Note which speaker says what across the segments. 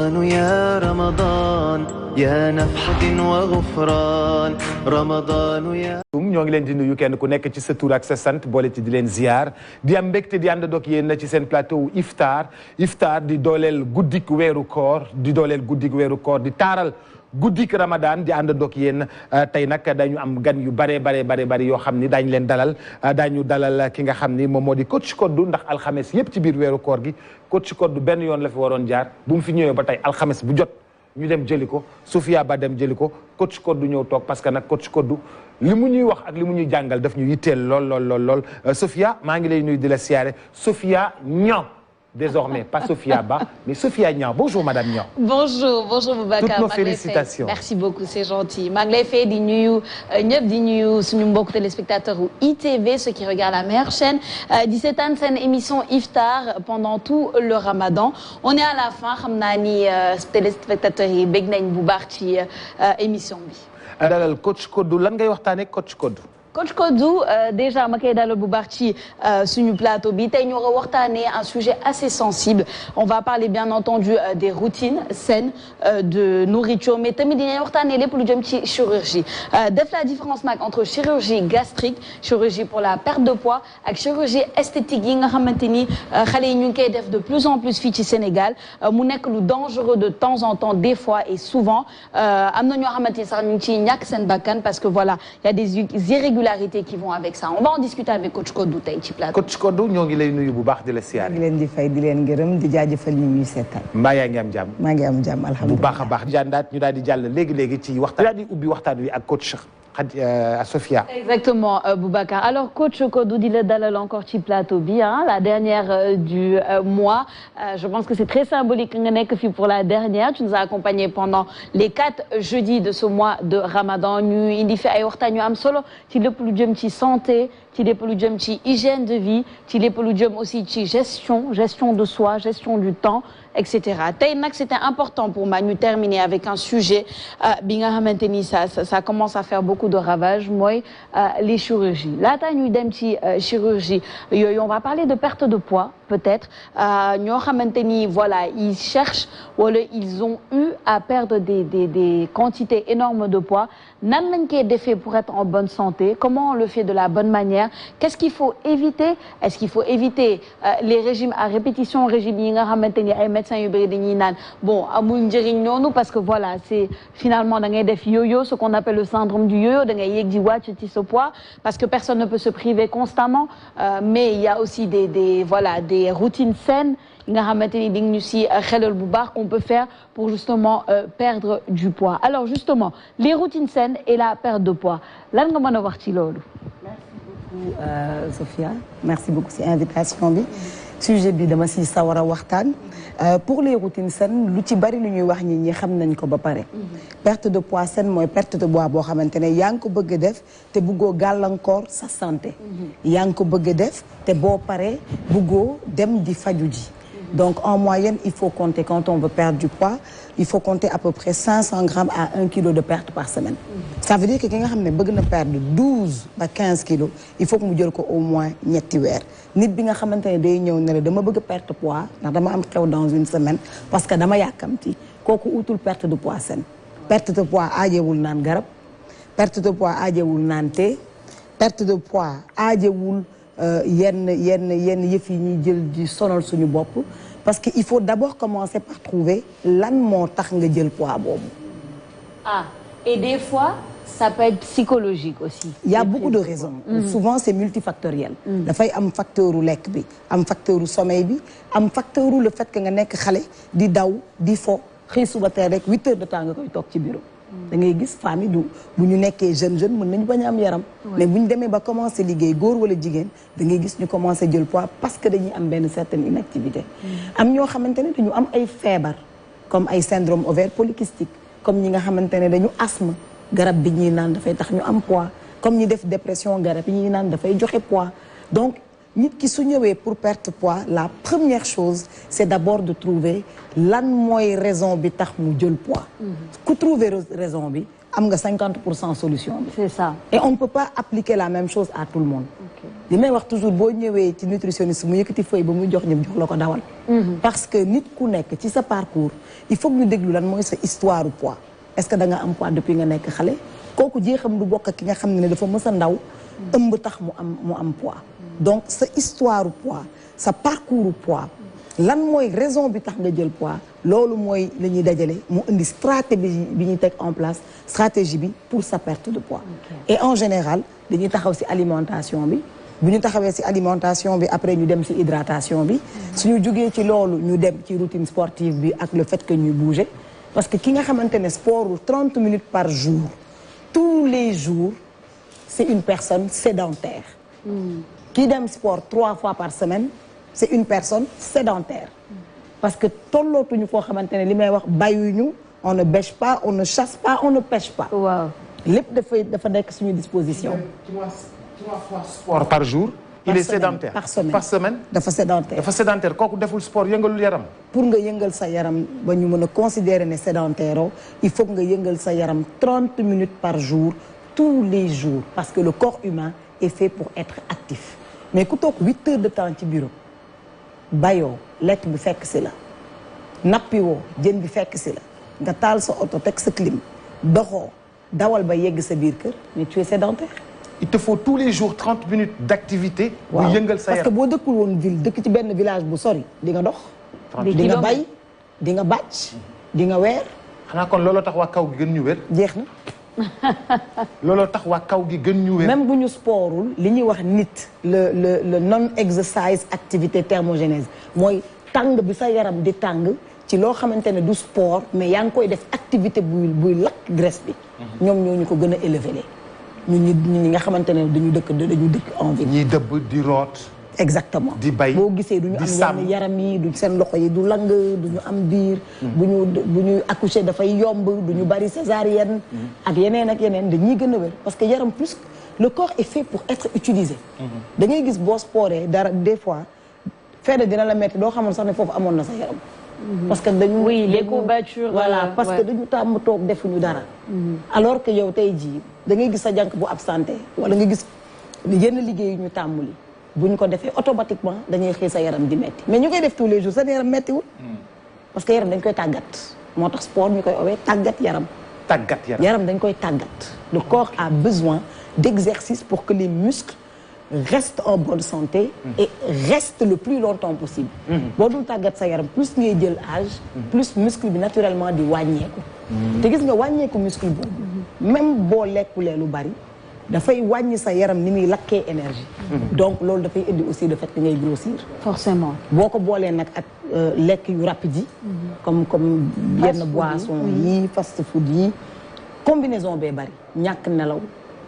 Speaker 1: يا رمضان يا نفحة وغفران رمضان يا
Speaker 2: ñoo ngi leen di nuyu kenn ku nekk ci sa tur ak sa sant boole ci di leen ziar di am mbégte di ànd ak yéen ci seen plateau iftar di dooleel guddik weeru koor di taaral guddik Ramadan di ànd ak yéen tey nag dañu am gan yu bare yoo xam ni daañu leen dalal ki nga xam ni moom moo di coach Kodou ndax alxames yépp ci biir weeru koor gi coach Kodou benn yoon la fi waroon jaar bu mu fi ñëwee ba tey alxames bu jot ñu dem jëli ko Sofia Ba dem jëli ko coach Kodou ñëw toog parce que nag coach Kodou li mu ñuy wax ak li mu ñuy jàngal daf ñu yitteel lool Sofia maa ngi lay nuyu di la siyaare Sofia Niang désormais pas Sofia Ba mais Sofia Niang bonjour madame Niang.
Speaker 3: bonjour Boubacar.
Speaker 2: toutes nos félicitations
Speaker 3: merci beaucoup c'est gentil maa ngi lay fay di nuyu ñëpp di nuyu suñu mbokku téléspectateurs u ITV ceux qui regardent la meilleure chaîne di seetaan seen émission Iftar pendant tout le Ramadan on est à la fin xam naa ni téléspectateurs yi bég nañ bu baax ci émission bi.
Speaker 2: dalal coach Kodou lan ngay waxtaanee coach Kodou.
Speaker 3: Coach Kodou déjà ma koy dalal bu baax ci suñu plateau bi tey ñu war a waxtaanee un sujet assez sensible on va parler bien entendu des routines saines de nourriture mais tamit dinañ waxtaanee lépp lu jëm ci chirurgie def la différence nag entre chirurgie gastrique chirurgie pour la perte de poids ak chirurgie esthétique yi nga xamante ni xale yi ñu ngi koy def de plus en plus fii ci Sénégal mu nekk lu dangereux de temps en temps des fois et souvent am na ñoo xamante ni sax ñu ngi ciy ñàkk seen bakkan parce que voilà il y a des irrégularités qui vont avec ça on va en discuter avec coach Kodou tey ci plateau.
Speaker 2: coach Kodou ñoo ngi lay nuyu bu baax di la siyaare.
Speaker 4: maa ngi leen di fay di leen gërëm di jaajëfal ñu ñuy seetaan.
Speaker 2: mbaa yaa ngi am jàmm.
Speaker 4: maa ngi am jàmm alhamdulilah
Speaker 2: bu baax a baax. jàndaat ñu daal di jàll léegi ci waxtaan. daal di ubbi waxtaan wi ak coach Sofia.
Speaker 3: exactement Boubacar alors coach Kodou di la dalal encore ci plateau bi la dernière du mois je pense que c'est très symbolique nga nekk fii pour la dernière tu nous as accompagnés pendant les 4 jeudis de ce mois de Ramadan ñu indi fi ay waxtaan yu am solo ci lépp lu jëm ci santé ci lépp lu jëm ci hygiène de vie ci lépp lu jëm aussi ci gestion de soi gestion du temps etc tey nag c'était important pour moi ñu terminer avec un sujet bi nga xamante ni ça commence à faire beaucoup de ravages mooy les chirurgies laata ñuy dem ci chirurgie yooyu on va parler de perte de poids peut-être ñoo xamante ni voilà ils cherchent wala ils ont eu à perdre des quantités énormes de poids nan lañ koy defee pour être en bonne santé comment on le fait de la bonne manière qu'est-ce qu'il faut éviter est-ce qu'il faut éviter les régimes à répétition régimes yi nga xamante ni ay médecins yu bëri dañuy naan bon amul njëriñ noonu parce que voilà c'est finalement da ngay def yo-yo ce qu'on appelle le syndrome du yo-yo da ngay yéeg di wàcc ci ce poids parce que personne ne peut se priver constamment mais il y a aussi des routines saines yi nga xamante ni di ñu si xelal bu baax qu'on peut faire pour justement perdre du poids alors justement les routines saines et la perte de poids lan nga mën a wax ci loolu.
Speaker 4: merci beaucoup Sofia merci beaucoup si invitation bi sujet bi dama si sawar a waxtaan pour les routines saines lu ci bari lu ñuy wax ñi xam nañ ko ba pare. perte de poids saine mooy perte de poids boo xamante ne yaa ngi ko bëgg a def te bëggoo gàllankoor sa santé. yaa ngi ko bëgg a def te boo paree bëggoo dem di faju ji. donc en moyenne il faut compter quand on veut perdre du poids il faut compter à peu près 500 grammes à 1 kilo de perte par semaine. ça veut dire que ki nga xam ne bëgg na perdre 12 ba 15 kilos il faut que mu jël ko au moins ñetti weer nit bi nga xamante ne day ñëw ne la dama bëgg perte poids ndax dama am xew dans une semaine parce que dama yàkkamti kooku utul perte de poids saine. perte de poids aajewul naan garab perte de poids aajewul naan thé perte de poids aajewul yenn yëf yi ñuy jël di sonal suñu bopp parce que il faut d'abord commencer par trouver lan moo tax nga jël poids boobu.
Speaker 3: Et des fois ça peut être psychologique aussi.
Speaker 4: Il y a beaucoup de raisons. Souvent c'est multifactoriel. dafay am facteur u lekk bi am facteur u sommeil bi am facteur u le fait que nga nekk xale di daw di fo xëy suba teel rek 8 heures de temps nga koy toog ci bureau. da ngay gis famille bu ñu nekkee jeune mën nañu bañ a am yaram. mais bu ñu demee ba commencé liggéey góor wala jigéen da ngay gis ñu commencé jël poids parce que dañuy am benn certaine inactivité. am ñoo xamante ne dañu am ay feebar comme ay syndrome ovaire polycystique comme ñi nga xamante ne dañu asthme garab bi ñuy naan dafay tax ñu am poids comme ñi def dépression garab yi ñuy naan dafay joxe poids donc. nit ki su ñëwee pour perte poids la première chose c'est d'abord de trouver lan mooy raison bi tax mu jël poids ku trouver raison bi am nga 50% solution bi.
Speaker 3: c'est ça.
Speaker 4: et on ne peut pas appliquer la même chose à tout le monde. li may wax toujours boo ñëwee ci nutritionniste mu yëkkati feuille ba muy jox ñëpp jox la ko dawal. parce que nit ku nekk ci sa parcours il faut que ñu déglu lan mooy sa histoire du poids. est-ce que da nga am poids depuis nga nekk xale kooku jeexam du bokk ak ki nga xam ne dafa mës a ndaw ëmb tax mu am poids. donc sa histoire du poids sa parcours du poids lan mooy raison bi tax nga jël poids loolu mooy la ñuy dajale mu indi stratégie bi ñuy teg en place stratégie bi pour sa perte de poids. et en général dañuy taxaw ci alimentation bi. bu ñu taxawee ci alimentation bi après ñu dem ci hydratation bi suñu jógee ci loolu ñu dem ci routine sportive bi ak le fait que ñuy bouger parce que ki nga xamante ne sport 30 minutes par jour tous les jours c'est une personne sédentaire ki dem sport 3 fois par semaine c'est une personne sédentaire parce que tollootuñu foo xamante ne li may wax bayuñu on ne bêche pas on ne chasse pas on ne pêche pas
Speaker 3: waaw
Speaker 4: lépp dafa nekk suñu disposition
Speaker 2: 3 fois sport par jour. il est sédentaire
Speaker 4: par semaine
Speaker 2: par semaine.
Speaker 4: dafa sédentaire
Speaker 2: dafa sédentaire kooku deful sport yëngalul yaram.
Speaker 4: pour nga yëngal sa yaram ba ñu mën a considérer ne sédentaire il faut nga yëngal sa yaram 30 minutes par jour tous les jours parce que le corps humain est fait pour être actif mais ku toog 8 heures de temps ci bureau bayoo lekk bi fekk si la nappiwoo jën bi fekk si la nga taal sa oto teg sa clim doxoo dawal ba yegg sa biir kër mais tu es sédentaire.
Speaker 2: il te faut tous les jours 30 minutes d'activité. bu yëngal sa yaram
Speaker 4: parce que boo dëkkul woon ville dëkk ci benn village bu sori di nga dox. di nga bay di nga bàcc di nga weer.
Speaker 2: xanaa kon looloo tax waa kaw gi gën ñu wér.
Speaker 4: jeex na.
Speaker 2: looloo tax waa kaw gi gën ñu wér.
Speaker 4: même bu ñu sportul li ñuy wax nit le non exercise activité thermogénèse mooy tàng bi sa yaram di tàng ci loo xamante ne du sport mais yaa ngi koy def activité buy lakk graisse bi. ñoom ñoo ñu ko gën a élevé ñi nga xamante ne dañu dëkk en ville.
Speaker 2: ñiy dëbb di root.
Speaker 4: exactement
Speaker 2: di bay
Speaker 4: boo gisee du ñu am yenn yaram yi du seen loxo yi du lang du ñu am biir. bu ñu accoucher dafay yomb du ñu bari césarienne. ak yeneen dañuy gën a wér parce que yaram plus le corps est fait pour être utilisé. da ngay gis boo sportee dara des fois fenn dina la metti doo xamoon sax ne foofu amoon na sa yaram. parce que dañu
Speaker 3: oui les courbatures
Speaker 4: voilà parce que dañu tàmm toog defuñu dara. alors que yow tey jii da ngay gis sa jànk bu absenté wala nga gis yenn liggéey yu ñu tàmmuli bu ñu ko defee automatiquement dañuy xëy sa yaram di metti mais ñu koy def tous les jours seen yaram mettiwul. parce que yaram dañ koy tàggat moo tax sport ñu koy owee tàggat yaram.
Speaker 2: tàggat
Speaker 4: yaram dañ koy tàggat. le corps a besoin d'exercice pour que les muscles restent en bonne santé et restent le plus longtemps possible. boo dul tàggat sa yaram plus ngay jël âge plus muscle bi naturellement di wàññeeku. te gis nga wàññeeku muscle boobu même boo lekkulee lu bari dafay wàññi sa yaram ni muy lakkee énergie. donc loolu dafay indi aussi le fait que ngay grossir.
Speaker 3: forcément
Speaker 4: boo ko boolee nag ak lekk yu rapide yi. comme yenn boisson yi fast food yi combinaison bee bari ñàkk nelaw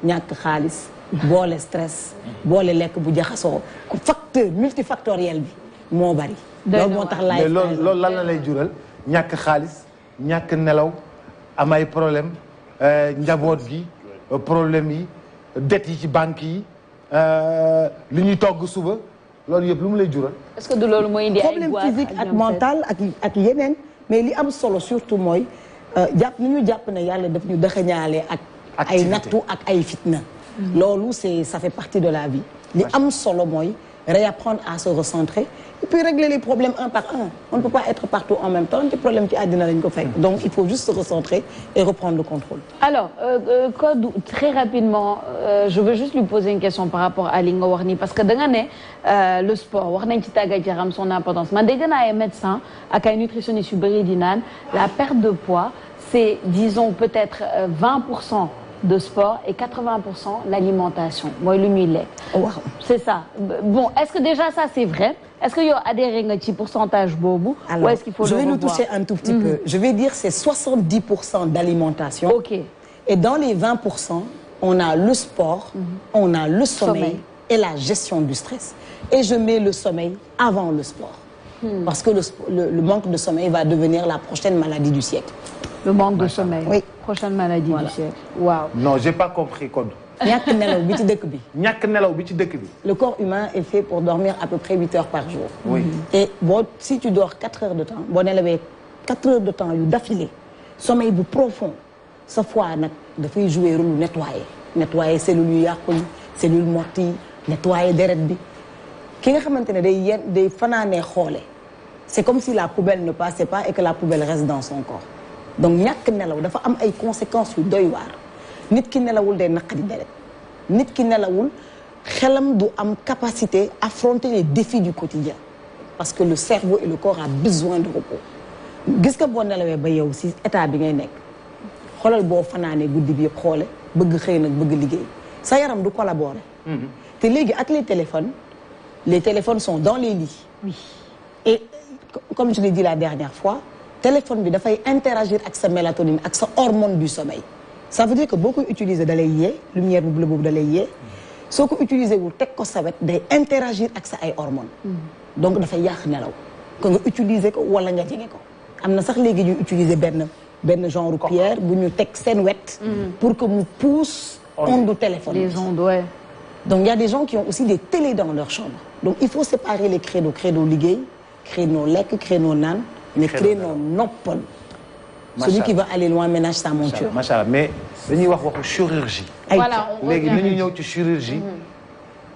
Speaker 4: ñàkk xaalis. boole stress boole lekk bu jaxasoo facteur multifactoriel bi moo bari. loolu moo tax laay
Speaker 2: loolu lan la lay jural ñàkk xaalis ñàkk nelaw am ay problème njaboot gi problème yi dette yi ci banque yi li ñuy togg suba loolu yëpp lu mu lay jural.
Speaker 3: est-ce que du loolu mooy indi ay
Speaker 4: problème physique ak mental ak yeneen mais li am solo surtout mooy jàpp ni ñu jàpp ne yàlla daf ñu dëxëñaale ak ay nattu ak ay fitna. loolu ça fait partie de la vie li am solo mooy réapprendre à se recentrer et puis régler les problèmes un par un on ne peut pas être partout en même temps ci problème ci àddina lañ ko fekk donc il faut juste se recentrer et reprendre le contrôle.
Speaker 3: alors Codou très rapidement je veux juste lui poser une question par rapport à li nga wax nii parce que da nga ne le sport wax nañ ci tàggat yaram son importance man dégg naa ay médecins ak ay nutritionnistes yu bëri di naan la perte de poids c'est disons peut-être 20% de sport et 80% l'alimentation mooy lu ñuy lekk.
Speaker 4: waaw
Speaker 3: c'est ça bon est-ce que déjà ça c'est vrai est-ce que yow adhéré nga ci pourcentage boobu.
Speaker 4: alors
Speaker 3: ou est-ce qu'il faut
Speaker 4: je vais
Speaker 3: le
Speaker 4: nous
Speaker 3: revoir?
Speaker 4: toucher un tout petit peu. je vais dire c'est 70% d'alimentation.
Speaker 3: ok
Speaker 4: et dans les 20% on a le sport. on a le sommeil et la gestion du stress. et je mets le sommeil avant le sport. parce que le manque de sommeil va devenir la prochaine maladie du siècle.
Speaker 3: le manque de sommeil.
Speaker 4: oui
Speaker 3: prochaine maladie du siècle. waaw.
Speaker 2: non j'ai pas compris Codou.
Speaker 4: ñàkk nelaw bi ci dëkk bi.
Speaker 2: ñàkk nelaw bi ci dëkk bi.
Speaker 4: le corps humain est fait pour dormir à peu près 8 heures par jour.
Speaker 2: oui
Speaker 4: et si tu dors 4 heures de temps boo nelawee 4 heures de temps yu d'affilée sommeil bu profond sa foie nag dafay jouer rôle nettoyer cellules yu yàqu yi cellules mortes yi nettoyer deret bi ki nga xamante ne day fanaanee xoole c'est comme si la poubelle ne passait pas et que la poubelle reste dans son corps donc ñàkk nelaw dafa am ay conséquences yu doy waar nit ki nelawul day naqari deret nit ki nelawul xelam du am capacité affronter les défis du quotidien parce que le cerveau et le corps a besoin de repos gis nga boo nelawee ba yow si état bi ngay nekk xoolal boo fanaanee guddi bi yëpp xoole bëgg xëy nag bëgg liggéey sa yaram du collaborer te léegi ak les téléphones sont dans les lits oui et comme je l'ai dit la dernière fois téléphone bi dafay interagir avec sa mélatonine avec sa hormone du sommeil ça veut dire que beaucoup utiliser da lay yee lumière bu bleu boobu da lay yee soo ko utiliser wul teg ko sa wet day interagir ak sa ay hormones donc dafay yàq nelaw que nga utiliser ko wala nga jege ko am na sax léegi ñu utiliser benn genre pierre bu ñu teg seen wet pour que mu pousse onde téléphone
Speaker 3: les ondes ouais.
Speaker 4: Donc il y a des gens qui ont aussi des télés dans leur chambre donc il faut séparer les créneaux liggéey créneau lekk créneau naan mais créneau noppal celui qui va aller loin ménage sa monture
Speaker 2: macha allah mais dañuy waxu chirurgie
Speaker 3: voilà
Speaker 2: léegi nañu ñëw ci chirurgie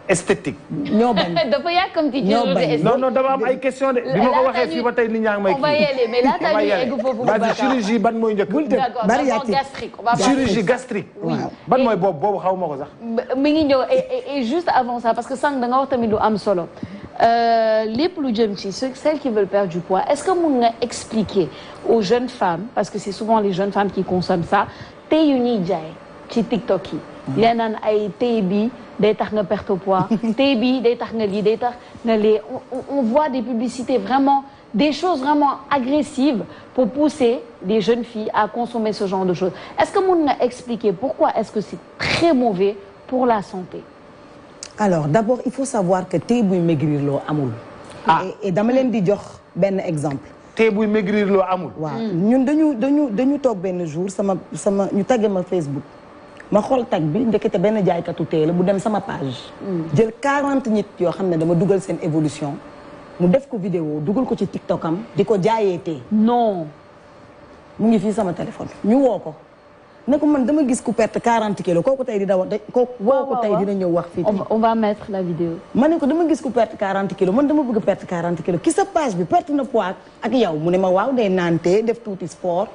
Speaker 2: esthétique
Speaker 4: ñoo bañ
Speaker 3: dafa yàkkamti chirurgie
Speaker 2: non dama am ay question de bi ma ko waxee fii ba tey nit ñaa ngi may kii
Speaker 3: on va y aller mais laata ñuy egg foofu
Speaker 2: chirurgie ban mooy njëkk
Speaker 3: gastrique
Speaker 2: chirurgie gastrique ban mooy boobu xaw ma ko sax
Speaker 3: mi ngi ñëw et juste avant ça parce que sànq da nga wax tamit lu am solo lépp lu jëm ci celles qui veulent perdre du poids est-ce que mun nga expliquer aux jeunes femmes parce que c'est souvent les jeunes femmes qui consomment ça tey yu ñuy jaay ci TikTok yi lee naan ay tey bi day tax nga perte poids tey bi day tax nga lii day tax nga lee on voit des publicités vraiment des choses vraiment agressives pour pousser des jeunes filles à consommer ce genre de choses est-ce que mun nga expliquer pourquoi est-ce que c'est très mauvais pour la santé
Speaker 4: alors d'abord il faut savoir que thé buy maigrir loo amul et dama leen di jox benn exemple
Speaker 2: thé buy maigrir loo amul
Speaker 4: waaw ñun dañu toog benn jour sama ñu tagge ma Facebook ma xool tag bi ndekete benn jaaykatu thé la bu dem sama page jël 40 nit yoo xam ne dama dugal seen évolution mu def ko vidéo dugal ko ci TikTok am di ko jaayee thé
Speaker 3: non
Speaker 4: mu ngi fii sama téléphone ñu woo ko ne ko man dama gis ku perte 40 kilos kooku tey di daw kooku tey dina ñëw wax fii
Speaker 3: on va mettre la vidéo
Speaker 4: ma ne ko dama gis ku perte 40 kilos man dama bëgg perte 40 kilos ki sa page bi perte na poids ak yow mu ne ma waaw day naan thé def tuuti sport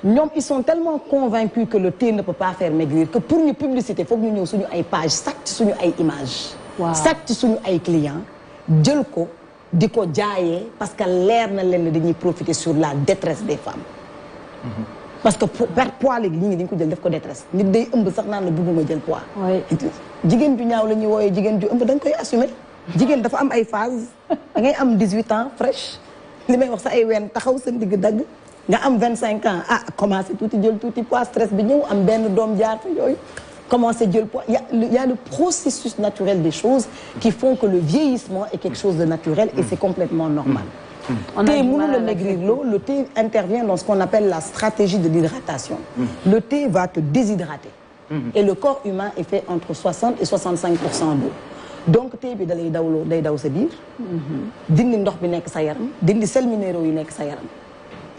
Speaker 4: ñoom ils sont tellement convaincus que le thé ne peut pas faire maigrir que pour ñu publicité foog ñu ñëw suñu ay page sàcc suñu ay image sàcc suñu ay clients jël ko di ko jaayee parce que leer na leen ne dañuy profiter sur la détresse des femmes parce que perte poids léegi nit ñi dañ ko jël def ko détresse nit day ëmb sax naan la bëgguma jël poids jigéen ju ñaaw la ñuy wooyee jigéen ju ëmb da nga koy assumer jigéen dafa am ay phase da ngay am 18 ans fraîche li may wax sa ay ween taxaw sa ndigg dagg nga am 25 ans commencé tuuti jël tuuti poids stress bi ñëw am benn doom jaar fa yooyu commencé jël poids il y a le processus naturel des choses qui font que le vieillissement est quelque chose de naturel et c'est complètement normal thé mënu la maigrir l'eau le thé intervient dans ce qu'on appelle la stratégie de l'hydratation le thé va te déshydrater et le corps humain est fait entre 60 et 65% d'eau donc thé bi day daw sa biir dindi ndox bi nekk sa yaram dindi sels minéraux yu nekk sa yaram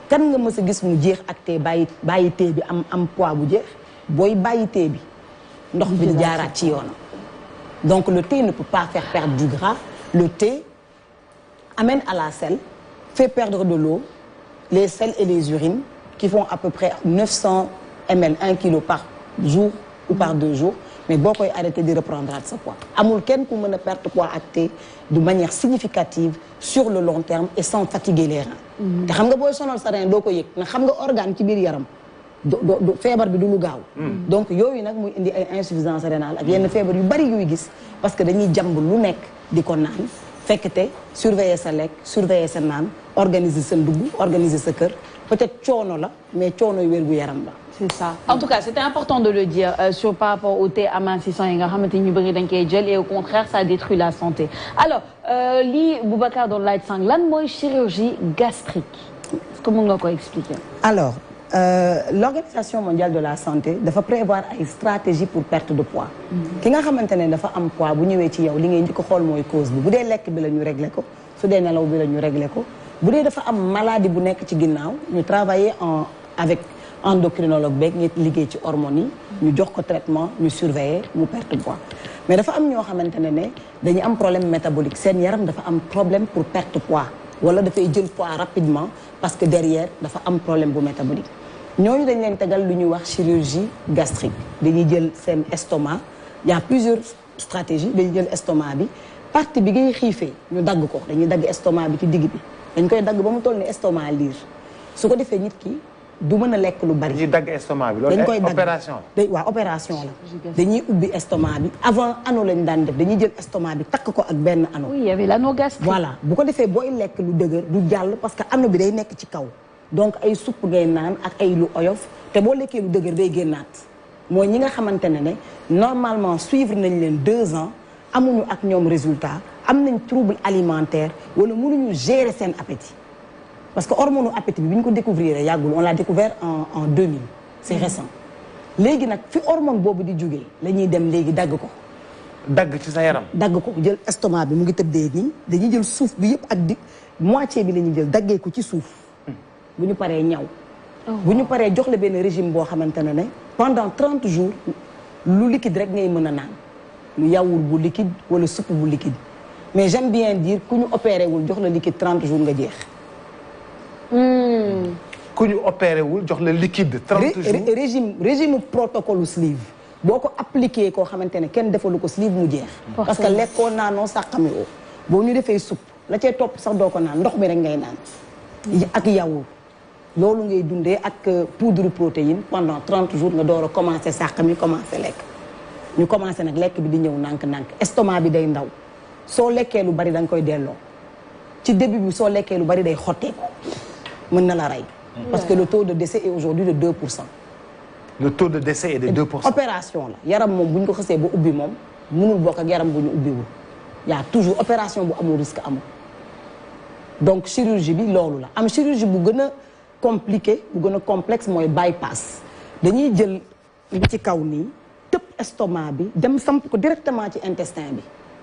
Speaker 4: kan nga mës a gis mu jeex ak thé bàyyi thé bi am poids bu jeex booy bàyyi thé bi ndox bi di jaaraat ci yoonam donc le thé ne peut pas faire perdre du gras le thé amène à la selle fait perdre de l'eau les selles et les urines qui font à peu près 900 ml 1 kilo par jour ou par 2 jours mais boo koy arrêter di reprendre sa poids amul kenn ku mën a perdre poids ak thé de manière significative sur le long terme et sans fatiguer les reins te xam nga booy sonal sa rein doo ko yëg na xam nga organe ci biir yaram feebar bi du lu gaaw donc yooyu nag muy indi ay insuffisance rénale ak yenn feebar yu bari yuy gis parce que dañuy jàmb lu nekk di ko naan fekk te surveiller sa lekk surveiller sa naan organiser sa ndugg organiser sa kër peut-être coono la mais coono yu wér gu yaram la
Speaker 3: c'est ça en tout cas c'était important de le dire par rapport au thé amincissant yi nga xamante ni ñu bëri dañ koy jël et au contraire ça détruit la santé alors lii Boubacar doon laaj sànq lan mooy chirurgie gastrique est-ce que mën nga ko expliquer
Speaker 4: alors l'Organisation mondiale de la santé dafa prévoir ay stratégie pour perte de poids ki nga xamante ne dafa am poids bu ñëwee ci yow li ngay njëkk xool mooy cause bi bu dee lekk bi la ñu régler ko su dee nelaw bi la ñu régler ko bu dee dafa am maladie bu nekk ci ginnaaw ñu travailler avec endocrinologue beeg ñi liggéey ci hormones yi ñu jox ko traitement ñu surveiller mu perte poids mais dafa am ñoo xamante ne dañu am problème métabolique seen yaram dafa am problème pour perte poids wala dafay jël poids rapidement parce que derrière dafa am problème bu métabolique ñooñu dañ leen tegal lu ñuy wax chirurgie gastrique dañuy jël seen estomac il y a plusieurs stratégies dañuy jël estomac bi partie bi ngay xiifee ñu dagg ko dañuy dagg estomac bi ci digg bi dañ koy dagg ba mu toll ni estomac liir su ko defee nit ki du mën a lekk lu bari.
Speaker 2: dañuy dagg estomac bi loolu
Speaker 4: dañ koy dagg
Speaker 2: opération
Speaker 4: waaw opération la. dañuy ubbi estomac bi avant anneau lañ daan def dañuy jël estomac bi takk ko ak benn anneau.
Speaker 3: oui y avait l'anneau gastrique.
Speaker 4: voilà bu ko defee booy lekk lu dëgër du jàll parce que anneau bi day nekk ci kaw donc ay supp ngay naan ak ay lu oyof te boo lekkee lu dëgër day génnaat mooy ñi nga xamante ne normalement suivre nañ leen 2 ans amuñu ak ñoom résultat am nañ trouble alimentaire wala mënuñu gérer seen appétit. parce que hormone appétit bi ñu ko découvrir yàggul on l'a découvert en 2000 c'est récent léegi nag fi hormone boobu di jógee la ñuy dem léegi dagg ko.
Speaker 2: dagg ci sa yaram.
Speaker 4: dagg ko jël estomac bi mu ngi tëddee nii dañuy jël suuf bi yëpp ak di moitié bi la ñuy jël daggee ko ci suuf bu ñu paree ñaw. bu ñu paree jox la benn régime boo xamante ne pendant 30 jours lu liquide rek ngay mën a naan lu yaourt bu liquide wala soupe bu liquide mais j'aime bien dire ku ñu opéré wul jox la liquide 30 jours nga jeex.
Speaker 2: ku ñu opéré wul jox la liquide 30 jours
Speaker 4: régime protocole sleeve boo ko appliqué koo xamante ne kenn defalu ko sleeve mu jeex. parce que lekkoo naanoo sàqami oo boo ñu defee soupe la cay topp sax doo ko naan ndox mi rek ngay naan. ak yaourt loolu ngay dundee ak poudre protéine pendant 30 jours nga door a commencé sàqami commencé lekk. ñu commencé nag lekk bi di ñëw nànk-nànk estomac bi day ndaw soo lekkee lu bari da nga koy delloo ci début bi soo lekkee lu bari day xotteeku mën na la rey. parce que le taux de décès est aujourd'hui de 2%.
Speaker 2: le taux de décès est de 2%.
Speaker 4: opération la yaram moom bu ñu ko xasee ba ubbi moom mënul bokk ak yaram bu ñu ubbiwul y a toujours opération bu amul risque amul. donc chirurgie bi loolu la am chirurgie bu gën a compliqué bu gën a complexe mooy bypass dañuy jël li ci kaw nii tëb estomac bi dem samp ko directement ci intestin bi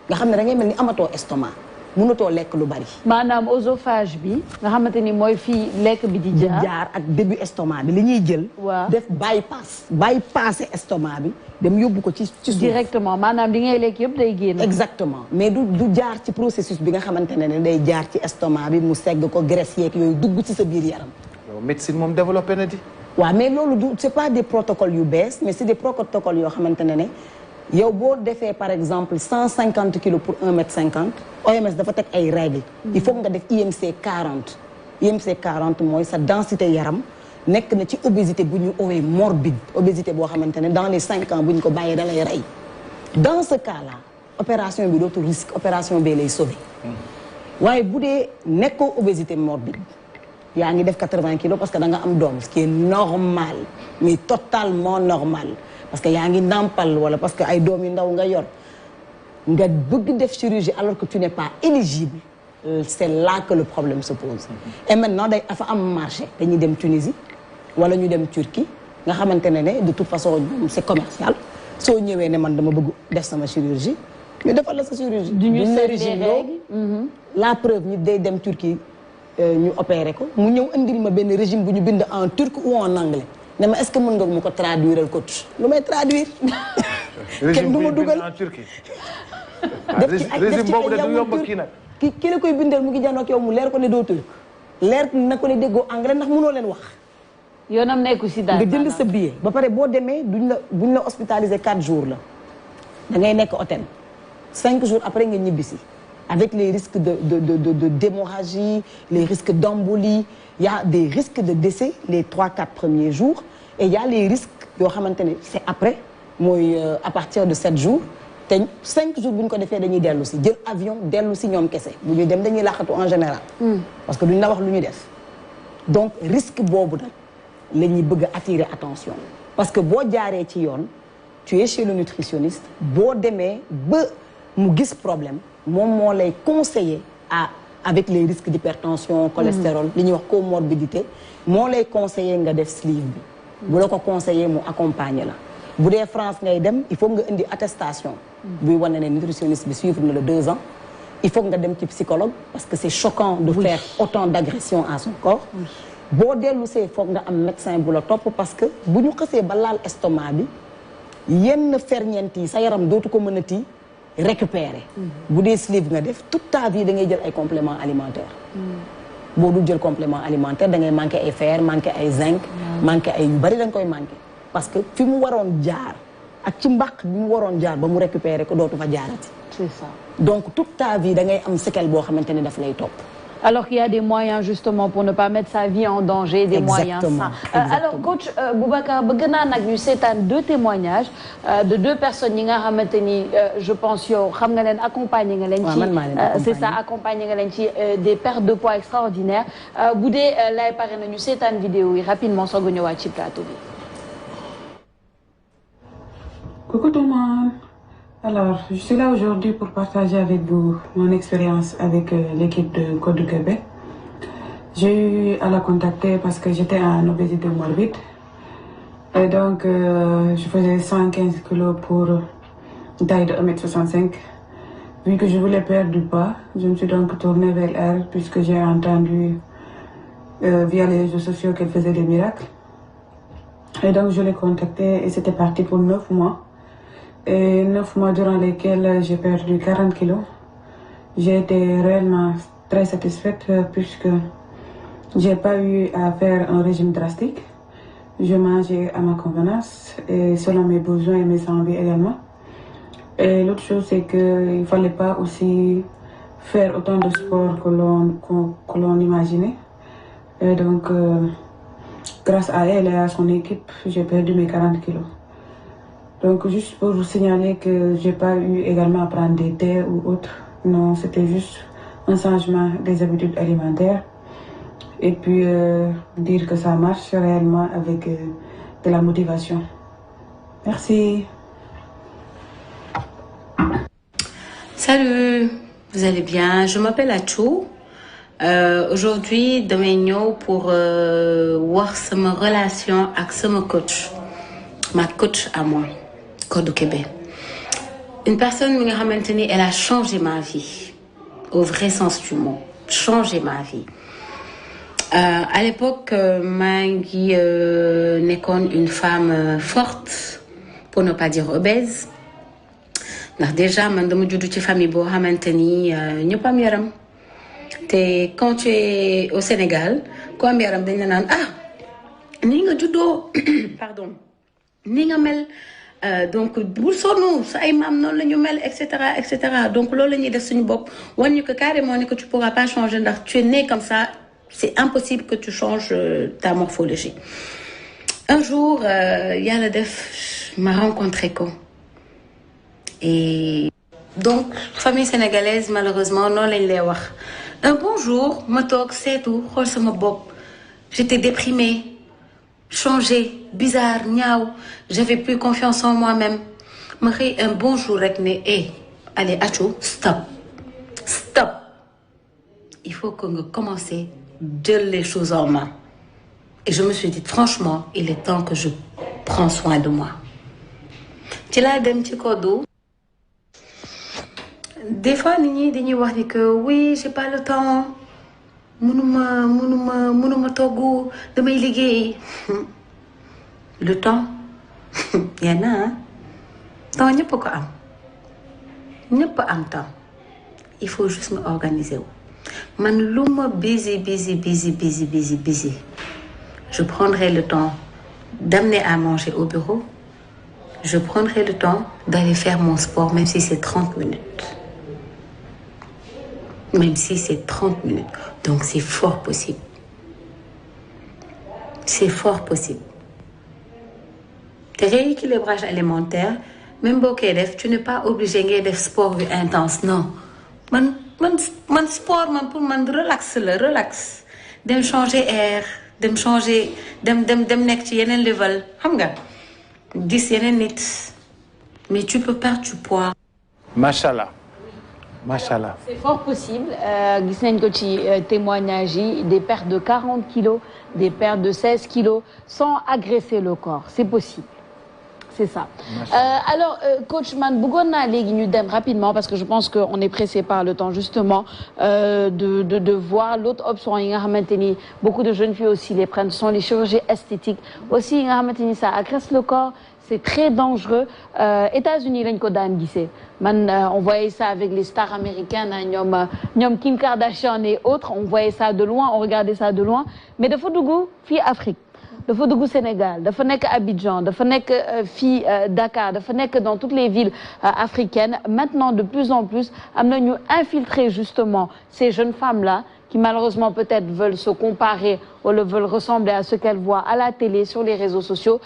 Speaker 4: nga xam ne da ngay mel ni amatoo estomac mënatoo lekk lu bari.
Speaker 3: maanaam oesophage bi nga xamante ni mooy fii lekk bi di jaar
Speaker 4: ak début estomac bi li ñuy jël.
Speaker 3: waaw
Speaker 4: def bypassé estomac bi dem yóbbu ko ci suuf.
Speaker 3: directement maanaam li ngay lekk yëpp day génn.
Speaker 4: exactement mais du jaar ci processus bi nga xamante ne day jaar ci estomac bi mu segg ko graisse yeeg yooyu dugg ci sa biir yaram.
Speaker 2: yow médecine moom développé na di.
Speaker 4: waaw mais loolu du c'est pas des protocoles yu bees mais c'est des protocoles yoo xamante ne yow boo defee par exemple 150 kilos pour 1m50 OMS dafa teg ay règles. il faut nga def IMC 40. IMC 40 mooy sa densité yaram nekk na ci obésité bu ñu owee morbide obésité boo xamante ne dans les 5 ans bu ñu ko bàyyee da lay rey. dans ce cas là opération bi dootul risque opération bee lay sauver. waaye bu dee nekkoo obésité morbide yaa ngi def 80 kilos parce que da nga am doom ce qui est normal mais totalement normal. parce que yaa ngi nàmpal wala parce que ay doom yu ndaw nga yor nga bëgg def chirurgie alors que tu n'es pas éligible c'est là que le problème se pose et maintenant day dafa am marché dañuy dem Tunisie wala ñu dem Turquie nga xamante ne de toute façon c'est commercial soo ñëwee ne man dama bëgg def sama chirurgie ñu defal la sa chirurgie
Speaker 3: duñu
Speaker 4: régime la preuve ñu day dem Turquie ñu opéré ko mu ñëw indil ma benn régime bu ñu bind en turc ou en anglais ne ma est-ce que mën nga mu ko traduire coach lu may traduire. kenn du ma dugal
Speaker 2: en Turquie.
Speaker 4: régime
Speaker 2: boobu de du yomb kii nag.
Speaker 4: ki la koy bindal mu ngi jànnoog yow mu leer ko ne doo turc leer na ko ne déggoo anglais ndax mënoo leen wax.
Speaker 3: yoonam nekku si daal
Speaker 4: nga jënd sa billet ba pare boo demee buñ la hospitaliser 4 jours la da ngay nekk hôtel 5 jours après nga ñibbisi avec les risques de d'hémorragie les risques d'embolie. Il y a des risques de décès les 3-4 premiers jours et il y a les risques yoo xamante ne c'est après mooy à partir de 7 jours te 5 jours bu ñu ko defee dañuy dellu si jël avion dellu si ñoom kese bu ñuy dem dañuy laqatu en général. parce que duñ la wax lu ñuy def. donc risque boobu nag la ñuy bëgg a attirer attention parce que boo jaaree ci yoon tu es chez le nutritionniste boo demee ba mu gis problème moom moo lay conseiller avec les risques d'hypertension cholestérol li ñuy wax comorbidité moo lay conseiller nga def sleeve bi bu la ko conseiller mu accompagner la bu dee France ngay dem il faut nga indi attestation buy wane ne nutritionniste bi suivre na la 2 ans il faut nga dem ci psychologue parce que c'est choquant de faire autant d'agressions à son corps boo dellu see foog nga am médecin bu la topp parce que bu ñu xësee ba laal estomac bi yenn ferñeent yi sa yaram dootu ko mën a ti récupérer bu dee sleeve nga def toute ta vie da ngay jël ay compléments alimentaires boo dul jël complément alimentaire da ngay manqué ay fer manqué ay zinc manqué ay yu bari da nga koy manqué parce que fi mu waroon jaar ak ci mbaq bi mu waroon jaar ba mu récupérer ko dootu fa jaarati
Speaker 3: c'est ça.
Speaker 4: donc toute ta vie da ngay am séquelle boo xamante ne daf lay topp.
Speaker 3: Alors qu'il y a des moyens justement pour ne pas mettre sa vie en danger, des moyens sains. Alors coach Boubacar bëgg naa nag ñu seetaan 2 témoignages de 2 personnes yi nga xamante ni je pense yow xam nga leen accompagner nga leen ci c'est ça accompagner nga leen ci des pertes de poids extraordinaires bu dee lay pare na ñu seetaan vidéo yi rapidement soog a ñëwaat ci plateau bi.
Speaker 5: Coucou tout le monde. Alors, je suis là aujourd'hui pour partager avec vous mon expérience avec l'équipe de Côte du Québec. J'ai eu à la contacter parce que j'étais en obésité morbide. Et donc, je faisais 115 kilos pour une taille de 1m65. Vu que je voulais perdre du poids, je me suis donc tournée vers elle puisque j'ai entendu via les réseaux sociaux qu'elle faisait des miracles. Et donc, je l'ai contactée et c'était parti pour 9 mois. Et 9 mois durant lesquels j'ai perdu 40 kilos. J'ai été réellement très satisfaite puisque j'ai pas eu à faire un régime drastique. Je mangeais à ma convenance et selon mes besoins et mes envies également. Et l'autre chose, c'est qu'il fallait pas aussi faire autant de sport que l'on imaginait. Et donc, grâce à elle et à son équipe, j'ai perdu mes 40 kilos. Donc, juste pour vous signaler que j'ai pas eu également à prendre des thés ou autre. Non, c'était juste un changement des habitudes alimentaires. Et puis, dire que ça marche réellement avec de la motivation. Merci.
Speaker 6: Salut, vous allez bien? Je m'appelle Achou. Aujourd'hui, damay ñëw pour wax sama relation ak sama coach. Ma coach à moi. Côte du Québec. Une personne mi nga xamante ni elle a changé ma vie au vrai sens du mot changé ma vie à l'époque maa ngi nekkoon une femme forte pour ne pas dire obèse ndax déjà man dama juddu ci famille boo xamante ni ñëpp am yaram te quand tu es au Sénégal ku am yaram dañ la naan ni nga juddoo pardon ni nga mel. Donc bul sonn sa ay maam noonu la ñu mel et cetera donc loolu la ñuy def suñu bopp wan ñu que carrément ni que tu pourras pas changer ndax tu es né comme ça c'est impossible que tu changes ta morphologie. Un jour yàlla def ma rencontré ko et donc famille sénégalaise malheureusement noonu lañ lay wax un bon jour ma toog seetu xool sama bopp j'étais déprimée. Changé, bizarre, ñaaw, j'avais plus confiance en moi-même. Ma xëy un bon jour rek ne allez Achou, stop. Il faut que nga commencer jël les choses en main. Et je me suis dit franchement, il est temps que je prends soin de moi. Ci laa dem ci Kodou. Des fois nit ñi dañuy wax ni que oui, j'ai pas le temps. mënuma togg damay liggéey le temps yenn temps ñëpp ko am ñëpp am temps il faut juste nga organiser wu man lu ma busy je prendrai le temps d'amener à manger au bureau je prendrai le temps d'aller faire mon sport même si c'est 30 minutes donc c'est fort possible te rééquilibrage alimentaire même boo koy def tu n'es pas obligé ngay def sport yu intense non man sport man pour man relax dem changer air dem nekk ci yeneen level xam nga gis yeneen nit mais tu peux perdre du poids.
Speaker 2: Machallah.
Speaker 3: C'est fort possible gis nañ ko ci témoignage yi des pertes de 40 kilos des pertes de 16 kilos sans agresser le corps c'est possible C'est ça. Alors, coach Man, bëggoon naa léegi ñu dem rapidement parce que je pense qu'on est pressé par le temps justement de voir l'autre option yi nga xamante ni beaucoup de jeunes filles aussi les prennent, ce sont les chirurgies esthétiques aussi yi nga xamante ni ça agresse le corps. C'est très dangereux. États-Unis lañ ko daan gisee man on voyait ça avec les stars américaines ñoom Kim Kardashian et autres, on voyait ça de loin, on regardait ça de loin, mais dafa dugg fii Afrique. dafa dugg Sénégal dafa nekk Abidjan dafa nekk fii Dakar dafa nekk dans toutes les villes africaines. Maintenant de plus en plus am na ñu infiltrer justement ces jeunes femmes là qui malheureusement peut-être veulent se comparer wala veulent ressembler à ce qu'elles voient à la télé sur les réseaux sociaux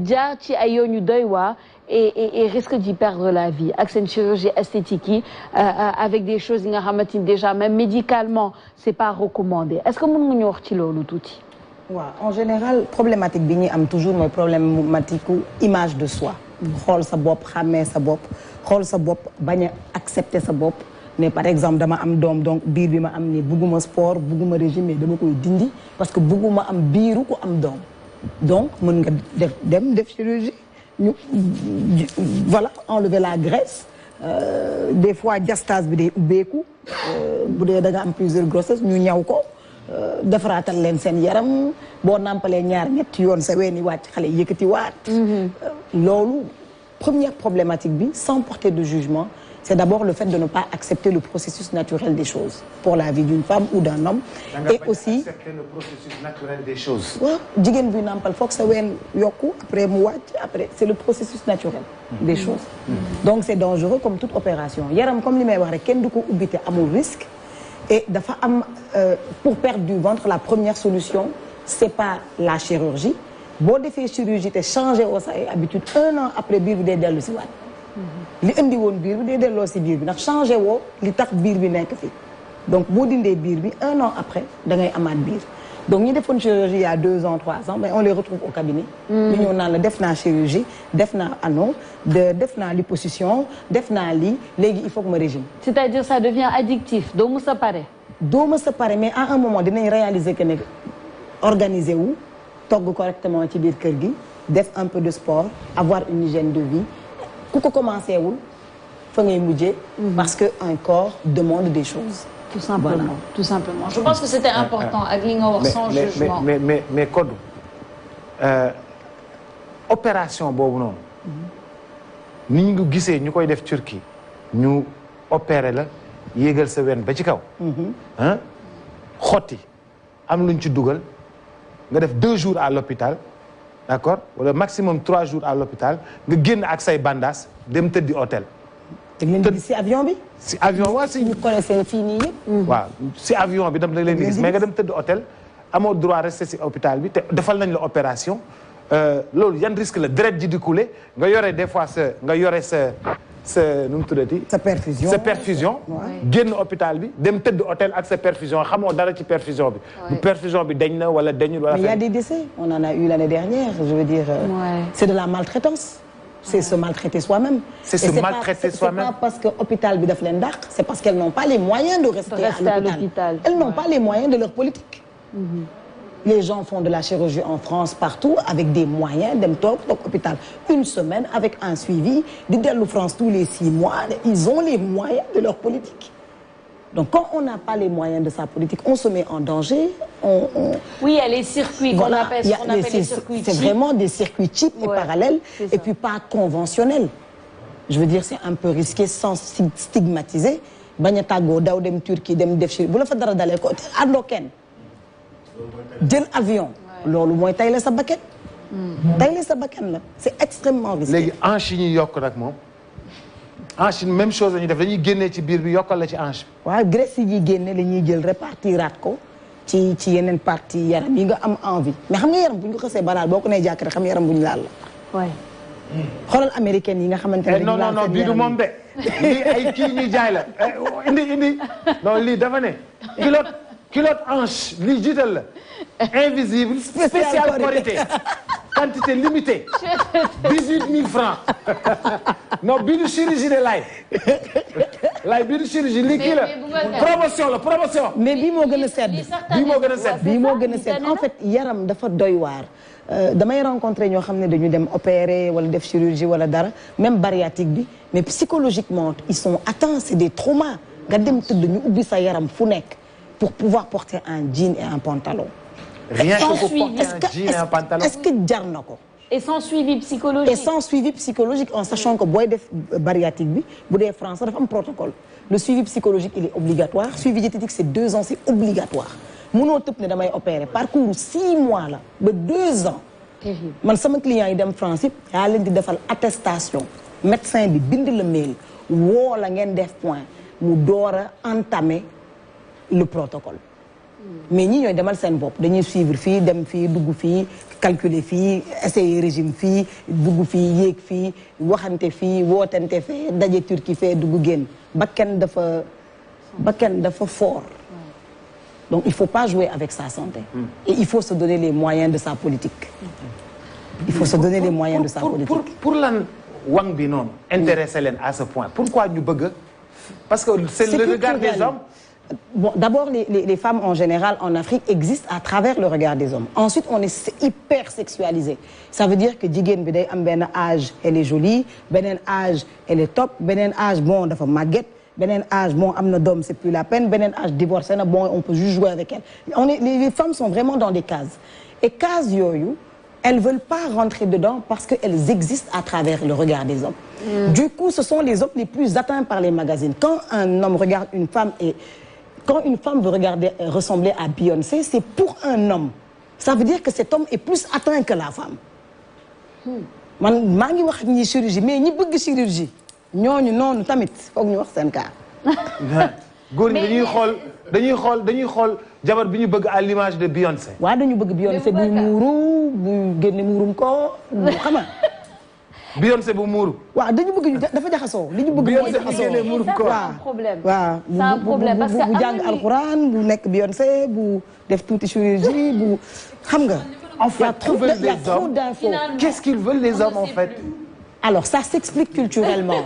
Speaker 3: jaar ci ay yoon yu doy waar et risque d'y perdre la vie ak seen chirurgie esthétique yi avec des choses yi nga xamante ni déjà même médicalement c'est pas recommandé. Est-ce que mën nga ñu wax ci loolu tuuti.
Speaker 4: waaw en général problématique bi ñuy am toujours mooy problématique image de soi. xool sa bopp xàmmee sa bopp xool sa bopp bañ a accepter sa bopp ne par exemple dama am doom donc biir bi ma am ni bugguma sport bugguma régime mais dama koy dindi parce que bugguma am biiru ku am doom donc mën nga def chirurgie ñu voilà enlever la graisse des fois diastase bi day ubbeeku bu dee da nga am plusieurs grossesses ñu ñaw ko. defaraatal leen seen yaram boo nampalee ñetti yoon sa weeni wàcc xale yëkkati waat. loolu première problématique bi sans porter de jugement c'est d'abord le fait de ne pas accepter le processus naturel des choses pour la vie d'une femme ou d'un homme. Et aussi
Speaker 2: accepter le processus naturel des choses.
Speaker 4: waaw jigéen buy nampal foog sa ween yokku après mu wàcc après c'est le processus naturel des choses. Donc c'est dangereux comme toute opération yaram comme li may wax rek kenn du ko ubbi te amul risque. Et dafa am pour perdre du ventre la première solution c'est pas la chirurgie boo defee chirurgie te changé woo sa ay habitude 1 an après biir bi day dellu si waat li indi woon biir bi day delloo si biir bi ndax changé woo li tax biir bi nekk fi donc boo dindee biir bi 1 an après da ngay amaat biir donc ñi defoon chirurgie il y a 2 ans 3 ans mais on les retrouve au cabinet. ñu ñëw naan la def naa chirurgie def naa anneau def naa liposuction def naa lii léegi il faut que ma régime.
Speaker 3: C'est-à-dire ça devient addictif doo mës a pare.
Speaker 4: doo mës a pare mais à un moment dinañ réaliser que ne organiser wu togg correctement ci biir kër gi def un peu de sport avoir une hygiène de vie ku ko commencé wul fa ngay mujjee. parce que un corps demande des choses.
Speaker 3: Tout simplement,
Speaker 4: voilà.
Speaker 3: Tout simplement. Je pense que c'était important ak li nga wax sans jugement.
Speaker 2: mais Codou opération boobu noonu. ni ñu gisee ñu koy def Turquie ñu opéré la yéegal sa wen ba ci kaw. xotti am luñ ci dugal nga def 2 jours à l'hôpital d'accord wala maximum 3 jours à l'hôpital nga génn ak say bandages dem tëddi hôtel.
Speaker 4: da ngeen di gis si avion bi.
Speaker 2: si avion waa si.
Speaker 4: ñu connaissé fii nii yëpp.
Speaker 2: waaw si avion bi da leen di gis mais nga dem tëdd hôtel amoo droit rester si hôpital bi te defal nañ la opération loolu yan risque la deret ji di couler nga yore des fois nga yore sa nu mu tuddati.
Speaker 4: sa perfusion
Speaker 2: sa perfusion. génn hôpital bi dem tëdd hôtel ak sa perfusion xamoo dara ci perfusion bi. bu perfusion bi dañ na wala dañul wala.
Speaker 4: mais il y a des décès on en a eu l'année dernière je veux dire. c'est de la maltraitance. C'est se maltraiter soi-même.
Speaker 2: C'est se maltraiter soi-même.
Speaker 4: C'est pas parce que hôpital bi daf leen dàq, c'est parce qu'elles n'ont pas les moyens de rester à l'hôpital. Elles n'ont pas les moyens de leur politique. Les gens font de la chirurgie en France partout avec des moyens dem toog hôpital 1 semaine avec un suivi di dellu France tous les 6 mois ils ont les moyens de leur politique. Donc quand on n'a pas les moyens de sa politique, on se met en danger.
Speaker 3: Oui, il y a les circuits qu'on appelle les circuits cheap.
Speaker 4: C'est vraiment des circuits cheap et parallèles et puis pas conventionnels. Je veux dire, c'est un peu risqué sans stigmatiser. bañ a tàggoo daw dem Turquie dem def ci bu la fa dara dalee ko àndoo kenn jël avion. loolu mooy tay la sa bakkan. tay la sa bakkan la c'est extrêmement risqué.
Speaker 2: léegi hanche yi ñuy yokk nag moom. hanche même chose la ñuy def dañuy génnee ci biir bi yokkal la ci hanche bi.
Speaker 4: waaw graisse yi ñuy génne la ñuy jël répartiraat ko ci yeneen partie yaram yi nga am envie mais xam nga yaram bu ñu ko xasee banaal boo ko nee jàkk rek xam yaram bu ñu laal la.
Speaker 3: waay.
Speaker 4: xoolal américaine yi nga xamante ne.
Speaker 2: non bii du moom de lii ay kii ñuy jaay la indi non lii dafa ne culotte hanche lii jiital la invisible spécial qualité quantité limitée 18 000 francs non bii du chirurgie de laay laay biir chirurgie lii kii la promotion la promotion.
Speaker 4: mais bii moo gën a sedd.
Speaker 2: bii moo gën a sedd.
Speaker 4: bii moo gën a sedd en fait yaram dafa doy waar. damay rencontrer ñoo xam ne dañu dem opérer wala def chirurgie wala dara même bariatrique bi mais psychologiquement ils sont atteints c'est des traumas nga dem tëdd ñu ubbi sa yaram fu nekk pour pouvoir porter un jean et un pantalon.
Speaker 2: rien que pour porter un jean et un pantalon.
Speaker 4: est-ce que jar na ko.
Speaker 3: Et sans suivi psychologique.
Speaker 4: Et sans suivi psychologique en sachant que booy def bariatrique bi bu dee France dafa am protocole le suivi psychologique il est obligatoire suivi diététique c'est 2 ans c'est obligatoire. mënoo tëb ne damay opérer parcours 6 mois la ba 2 ans.
Speaker 3: Terrible.
Speaker 4: man sama client yi dem France yëpp yaa leen di defal attestation médecin bi bind la mail woo la ngeen def point mu door a entamer le protocole. mais ñi ñooy demal seen bopp dañuy suivre fii dem fii dugg fii calculer fii essayer régime fii dugg fii yéeg fii waxante fii wootante fee daje Turquie fee dugg génn bakkan dafa fort. Donc il faut pas jouer avec sa santé. Et il faut se donner les moyens de sa politique. Il faut se donner les moyens de sa politique.
Speaker 2: Pour lan wang bi noonu intéressé leen à ce point pourquoi ñu bëgg parce que c'est le regard des hommes.
Speaker 4: Bon, d'abord les femmes en général en Afrique existent à travers le regard des hommes. Ensuite on est hyper sexualisé. Ça veut dire que jigéen bi day am benn âge elle est jolie beneen âge elle est top beneen âge bon dafa màgget. beneen âge bon am na doom c'est plus la peine beneen âge divorcé na bon on peut juste jouer avec elle les femmes sont vraiment dans des cases et cases yooyu elles veulent pas rentrer dedans parce que elles existent à travers le regard des hommes. Du coup ce sont les hommes les plus atteints par les magazines quand un homme regarde une femme et quand une femme veut ressembler à Beyoncé c'est pour un homme ça veut dire que cet homme est plus atteint que la femme. man maa ngi wax ñi chirurgie mais ñi bëgg chirurgie. ñooñu noonu tamit foog ñu wax seen cas.
Speaker 2: góor ñi dañuy xool jabar bi ñu bëgg à l'image de Beyoncé.
Speaker 4: waaw dañu bëgg Beyoncé bu muuru bu génne muurum ko xam nga.
Speaker 2: Beyoncé bu muuru.
Speaker 4: waaw dañu bëgg dafa jaxasoo. li ñu bëgg
Speaker 2: Beyoncé bu génne muurum ko
Speaker 4: waaw
Speaker 3: c'est un problème parce que
Speaker 4: bu jàng alxuraan bu nekk Beyoncé bu def tuuti chirurgie bu xam nga.
Speaker 2: en fait il y a trop
Speaker 4: d'infos.
Speaker 2: Qu'est-ce qu'ils veulent les hommes en fait?
Speaker 4: Alors ça s'explique culturellement.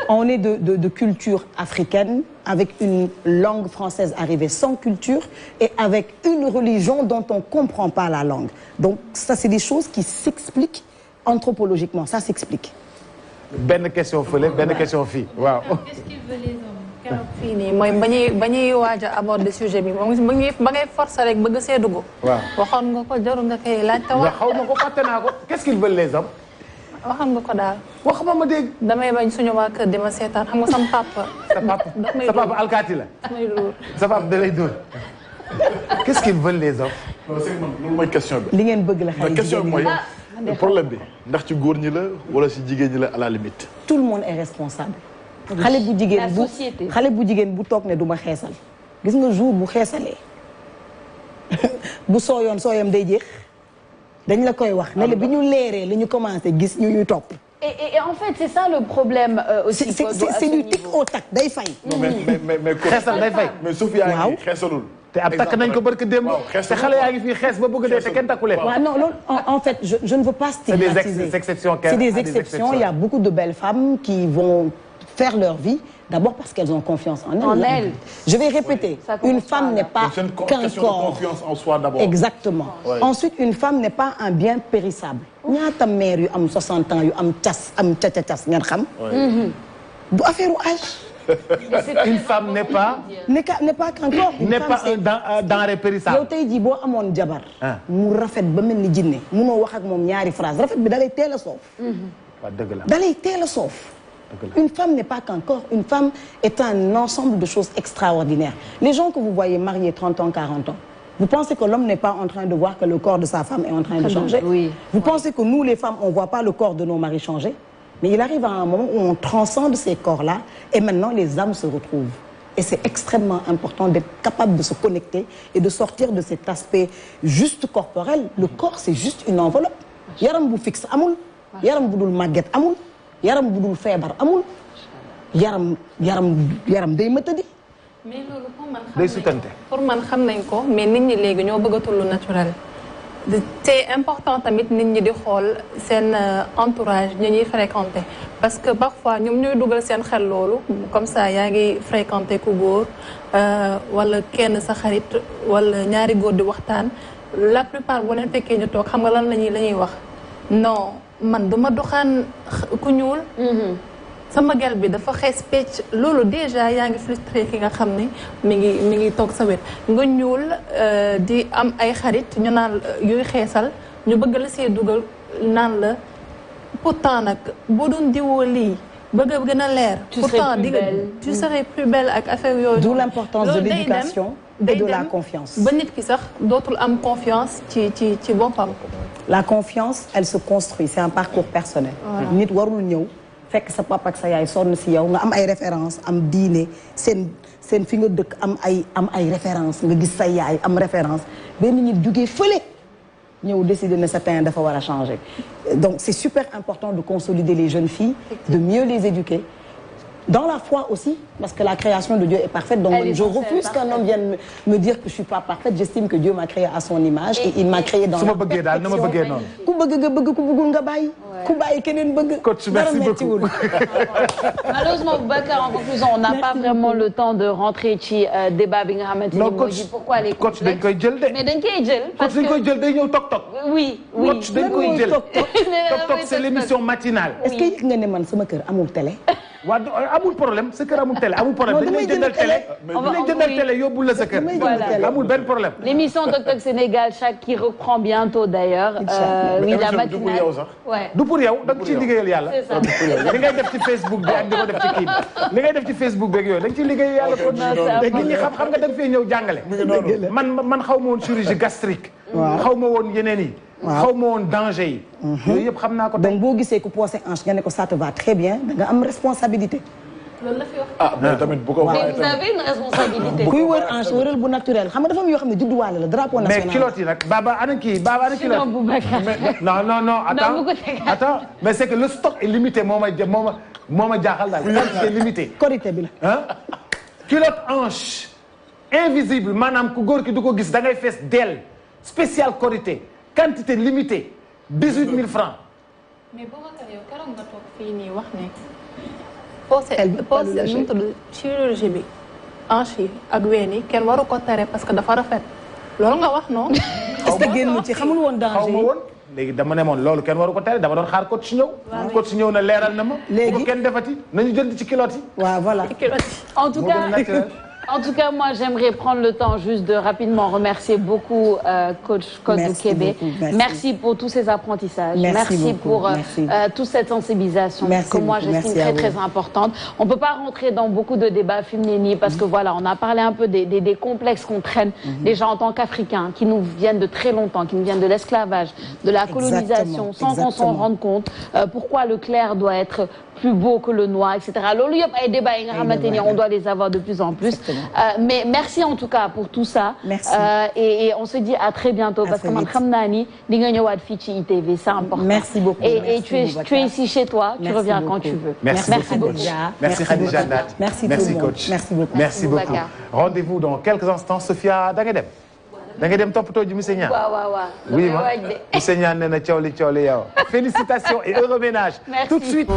Speaker 4: On est de culture africaine avec une langue française arrivée sans culture et avec une religion dont on comprend pas la langue. Donc ça c'est des choses qui s'expliquent anthropologiquement, ça s'explique.
Speaker 2: Benn question fële benn question fii waaw.
Speaker 7: Qu'est-ce qu'ils veulent les hommes? keroog fii nii mooy ba ñuy waaj a aborder sujet bi moom ba ngay forcer rek bëgg see dugg.
Speaker 2: waaw
Speaker 7: waxoon nga ko jarul nga koy laaj.
Speaker 2: xaw ma ko fàtte naa ko qu'est-ce qu'ils veulent les hommes?
Speaker 7: waxam nga ko daal.
Speaker 2: wax ma dégg.
Speaker 7: damay bañ suñu waa kër di ma seetaan xam nga sama papa.
Speaker 2: sa papa alkaati la.
Speaker 7: damay dóor
Speaker 2: sa papa da lay dóor. qu'est-ce qu'ils veulent les hommes?
Speaker 8: non c'est man loolu mooy question bi.
Speaker 4: li ngeen bëgg la xale
Speaker 8: question bi mooy problème bi ndax ci góor ñi la wala ci jigéen ñi la à la limite.
Speaker 4: tout le monde est responsable. xale bu jigéen bu toog ne du ma xeesal. gis nga jour bu xeesalee bu sooyam day jeex. dañ la koy wax ne la bi ñu leeree la ñu commencé gis ñu ñuy topp.
Speaker 3: Et en fait c'est ça le problème aussi.
Speaker 4: c'est du tic au tac day fay.
Speaker 8: non mais
Speaker 2: xeesal day fay.
Speaker 8: mais Sophia yaa ngi xeesalul.
Speaker 2: te ab takk nañ ko barke démb. te xale yaa ngi fii xees ba bëgg dee te kenn takku leen.
Speaker 4: waaw non loolu en fait je ne veux pas stigmatiser.
Speaker 2: C'est des exceptions.
Speaker 4: C'est des exceptions. Il y a beaucoup de belles femmes qui vont faire leur vie. D'abord parce qu'elles ont confiance en elles. Je vais répéter, une femme n'est pas qu'un corps.
Speaker 8: Confiance en soi d'abord.
Speaker 4: Exactement. Ouais. Ensuite, une femme n'est pas un bien périssable. ñaata mère yu am 60 ans yu am cas am cas ngeen xam. du affaire u âge.
Speaker 2: Une femme n'est pas
Speaker 4: qu'un corps.
Speaker 2: N'est pas un denrée périssable.
Speaker 4: yow tey jii boo amoon jabar. mu rafet ba mel ni jinne munoo wax ak moom ñaari phrase rafet bi da lay teel a soof.
Speaker 2: waaw dëgg la
Speaker 4: da lay teel a soof. Une femme n'est pas qu'un corps. Une femme est un ensemble de choses extraordinaires. Les gens que vous voyez mariés 30 ans, 40 ans, vous pensez que l'homme n'est pas en train de voir que le corps de sa femme est en train de changer?
Speaker 3: Oui.
Speaker 4: Vous pensez que nous, les femmes, on ne voit pas le corps de nos maris changer? Mais il arrive à un moment où on transcende ces corps-là et maintenant les âmes se retrouvent. Et c'est extrêmement important d'être capable de se connecter et de sortir de cet aspect juste corporel. Le corps, c'est juste une enveloppe. Yaram bu fixe amul, yaram bu dul màgget amul. yaram bu dul feebar amul yaram day mëtadi.
Speaker 7: mais loolu
Speaker 2: day sutante
Speaker 7: pour man xam nañ ko mais nit ñi léegi ñoo bëggatul lu naturel. c'est important tamit nit ñi di xool seen entourage ñi ñuy fréquenter parce que parfois ñoom ñooy dugal seen xel loolu comme ça yaa ngi fréquenter ku góor wala kenn sa xarit wala ñaari góor di waxtaan la plupart boo leen fekkee ñu toog xam nga lan la ñuy wax non man duma doxaan ku ñuul sama gel bi dafa xees pecc loolu déjà yaa ngi frustré ki nga xam ne mi ngi toog sa wet nga ñuul di am ay xarit ñu naan yuy xeesal ñu bëgg la see dugal naan la pourtant nag boo doon diwoo lii bëgg a gën a leer pourtant tu serais plus belle ak affaire yooyu
Speaker 4: d'où l'importance de l'éducation et de la confiance
Speaker 7: ba nit ki sax dootul am confiance ci boppam
Speaker 4: la confiance elle se construit c'est un parcours personnel nit warul ñëw fekk sa papa ak sa yaay sonn si yow nga am ay références am diine seen fi nga dëkk am ay références nga gis sa yaay am référence benn nit jugee fële ñëw décider ne sa teint dafa war a changer donc c'est super important de consolider les jeunes filles de mieux les éduquer dans la foi aussi parce que la création de Dieu est parfaite donc je refuse qu'un homme vienne me dire que je suis pas parfaite j'estime que Dieu m'a créé à son image et il m'a créé dans la
Speaker 2: bëggee daal na ma bëggee noonu
Speaker 4: ku bëgg nga bëgg ku bëggul nga bàyyi ku bàyyi keneen bëgg
Speaker 2: coach merci beaucoup
Speaker 3: malheureusement Boubacar en conclusion on n'a pas vraiment le temps de rentrer ci débat bi nga xamante ni moo di pourquoi les
Speaker 2: coach dañ koy jël de
Speaker 3: mais dañ koy jël
Speaker 2: coach dañ koy jël day ñëw toog
Speaker 3: oui
Speaker 2: coach dañ koy jël toog c'est l'émission matinale
Speaker 4: est-ce que yëg nga ne man sama kër amul télé
Speaker 2: waaw amul problème sa kër amul télé amul problème dañ lay jëndal télé dañ lay jëndal télé yóbbul la sa kër amul benn problème
Speaker 3: l'émission Tok Tok Sénégal chaque qui reprend bientôt d'ailleurs oui la matinale
Speaker 2: du pour yow da nga ciy liggéeyal yàlla li ngay def ci Facebook bi ak di ko def ci kii bi li ngay def ci Facebook bi ak yooyu da nga ciy liggéeyal yàlla kon nit ñi xam nga da nga fay ñëw jàngale man xaw ma woon chirurgie gastrique xaw ma woon yeneen yi xaw ma woon danger yi yooyu yëpp xam naa ko
Speaker 4: donc boo gisee ku poosé hanche nga ne ko ça te va très bien da nga am responsabilité
Speaker 7: loolu la fi wax
Speaker 8: mais tamit bu ko
Speaker 3: mais vous avez une responsabilité
Speaker 4: kuy wër hanche wëral bu naturel xam nga dafa am yoo xam ne judduwaale la drapeau national
Speaker 2: mais kilote yi nag baba ana kilote non attends mais c'est que le stock est limité moo ma jaaxal daal quantité limitée
Speaker 4: quantité bi la
Speaker 2: kilote hanche invisible maanaam ku góor ki du ko gis da ngay fees dell spécial qualité quantité limitée 18 000 francs.
Speaker 7: mais Boubacar yow keroog nga toog fii nii wax ne. pose nu mu tudd chirurgie bi hanche yi ak ween yi kenn waru ko tere parce que dafa rafet loolu nga wax non.
Speaker 4: est-ce que génn ci xamul woon danger
Speaker 2: xaw ma woon léegi dama ne moon loolu kenn waru ko tere dama doon xaar coach ñëw. coach ñëw na leeral na ma. léegi bu ko kenn defati nañu jënd ci kilote yi.
Speaker 4: waaw voilà
Speaker 3: En tout cas, moi, j'aimerais prendre le temps juste de rapidement remercier beaucoup coach Kodou Kébé. Merci pour tous ces apprentissages. Merci pour toute cette sensibilisation que moi, j'estime très, très importante. On ne peut pas rentrer dans beaucoup de débats féminins parce que voilà, on a parlé un peu des complexes qu'on traîne déjà en tant qu'Africains, qui nous viennent de très longtemps, qui nous viennent de l'esclavage, de la colonisation, sans qu'on s'en rende compte. Pourquoi le clair doit être plus beau que le noir, etc. Loolu yëpp ay débats yi nga xamante ni on doit les avoir de plus en plus. Mais merci en tout cas pour tout ça.
Speaker 4: Merci.
Speaker 3: Et on se dit à très bientôt parce que man xam naa ni di nga ñëwaat fii ci ITV, c'est important.
Speaker 4: Merci beaucoup.
Speaker 3: Et tu es ici chez toi, tu reviens quand tu veux.
Speaker 2: Merci beaucoup. Merci Khadija Nat.
Speaker 4: Merci
Speaker 2: coach.
Speaker 4: Merci beaucoup.
Speaker 2: Rendez-vous dans quelques instants. Sophia da nga dem. da nga dem toppatoo ji monsieur Niang.
Speaker 3: waaw.
Speaker 2: oui ma monsieur Niang nee na cooli yow. Félicitations et heureux ménage.
Speaker 3: Merci.
Speaker 2: Tout de suite.